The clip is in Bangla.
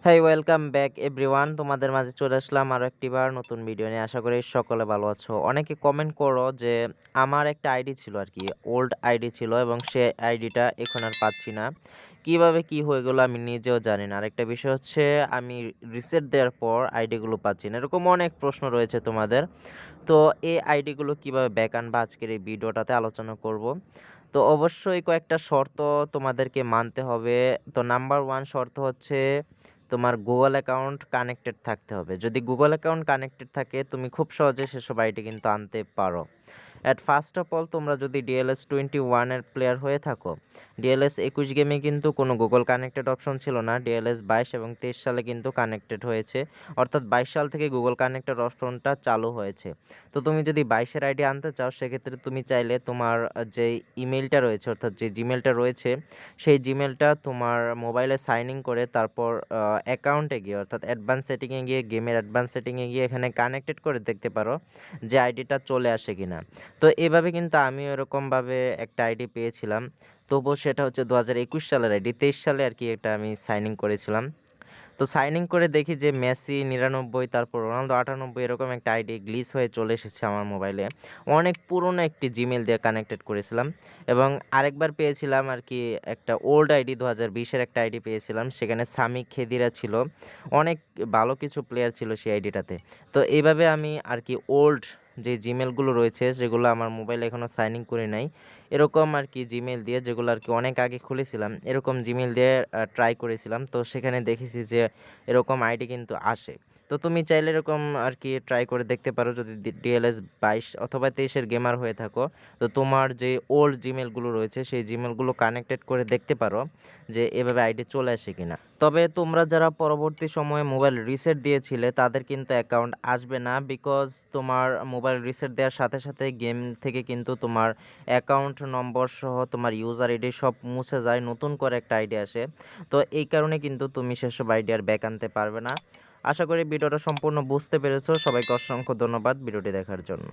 হেই ওয়েলকাম ব্যাক এভরিওয়ান, তোমাদের মাঝে চলে আসলাম আরও একটিবার নতুন ভিডিও নিয়ে। আশা করি সকলে ভালো আছো। অনেকে কমেন্ট করো যে আমার একটা আইডি ছিল আর কি, ওল্ড আইডি ছিল এবং সে আইডিটা এখন আর পাচ্ছি না। কিভাবে কি হয়ে গেলো আমি নিজেও জানি না। আরেকটা বিষয় হচ্ছে আমি রিসেট দেওয়ার পর আইডিগুলো পাচ্ছি না। এরকম অনেক প্রশ্ন রয়েছে তোমাদের। তো এই আইডিগুলো কিভাবে ব্যাক আনবা আজকের এই ভিডিওটাতে আলোচনা করব। তো অবশ্যই কয়েকটা শর্ত তোমাদেরকে মানতে হবে। তো নাম্বার 1 শর্ত হচ্ছে তোমার গুগল অ্যাকাউন্ট কানেক্টেড থাকতে হবে। যদি গুগল অ্যাকাউন্ট কানেক্টেড থাকে তুমি খুব সহজে সেসব আইডি কিন্তু আনতে পারো। অ্যাট ফার্স্ট অফ অল তোমরা যদি ডিএলএস 21 এর প্লেয়ার হয়ে থাকো, ডিএলএস 21 গেমে কিন্তু কোনো গুগল কানেক্টেড অপশন ছিল না। ডিএলএস 22 এবং 23 সালে কিন্তু কানেক্টেড হয়েছে, অর্থাৎ 22 সাল থেকে গুগল কানেক্টেড অপশনটা চালু হয়েছে। তো তুমি যদি 22 এর আইডি আনতে চাও সেক্ষেত্রে তুমি চাইলে তোমার যে ইমেলটা রয়েছে, অর্থাৎ যে জিমেলটা রয়েছে সেই জিমেলটা তোমার মোবাইলে সাইন ইন করে তারপর অ্যাকাউন্টে গিয়ে, অর্থাৎ অ্যাডভান্স সেটিংয়ে গিয়ে, গেমের অ্যাডভান্স সেটিংয়ে গিয়ে এখানে কানেক্টেড করে দেখতে পারো যে আইডিটা চলে আসে কিনা। তো এভাবে কিন্তু আমিও এরকমভাবে একটা আইডি পেয়েছিলাম। তবুও সেটা হচ্ছে 2021 সালের আইডি। 23 সালে আর কি এটা আমি সাইন ইন করেছিলাম। তো সাইন ইন করে দেখি যে মেসি 99, তারপর রোনালদো 98 এরকম একটা আইডি গ্লিচ হয়ে চলে এসেছে আমার মোবাইলে। অনেক পুরনো একটি জিমেইল দিয়ে কানেক্টেড করেছিলাম এবং আরেকবার পেয়েছিলাম আর কি একটা ওল্ড আইডি, 2020 এর একটা আইডি পেয়েছিলাম। সেখানে সামি খেদিরা ছিল। অনেক ভালো কিছু প্লেয়ার ছিল সেই আইডিটাতে। তো এইভাবে আমি আর কি ওল্ড যে জিমেইলগুলো রয়েছে যেগুলো আমার মোবাইলে এখনও সাইন ইন করি নাই, এরকম আর কি জিমেইল দিয়ে, যেগুলো আর কি অনেক আগে খুলেছিলাম, এরকম জিমেইল দিয়ে ট্রাই করেছিলাম। তো সেখানে দেখেছি যে এরকম আইডি কিন্তু আসে। তো তুমি চাইলে এরকম আর কি ট্রাই করে দেখতে পারো যদি ডিএলএস 22 অথবা 23 এর গেমার হয়ে থাকো। তো তোমার যে ওল্ড জিমেলগুলো রয়েছে সেই জিমেলগুলো কানেক্টেড করে দেখতে পারো যে এভাবে আইডি চলে আসে কিনা। তবে তোমরা যারা পরবর্তী সময়ে মোবাইল রিসেট দিয়েছিলে তাদের কিন্তু অ্যাকাউন্ট আসবে না, বিকজ তোমার মোবাইল রিসেট দেওয়ার সাথে সাথে গেম থেকে কিন্তু তোমার অ্যাকাউন্ট নম্বর সহ তোমার ইউজার আইডি সব মুছে যায়, নতুন করে একটা আইডি আসে। তো এই কারণে কিন্তু তুমি সেসব আইডি আর ব্যাক আনতে পারবে না। আশা করি ভিডিওটা সম্পূর্ণ বুঝতে পেরেছো। সবাইকে অসংখ্য ধন্যবাদ ভিডিওটি দেখার জন্য।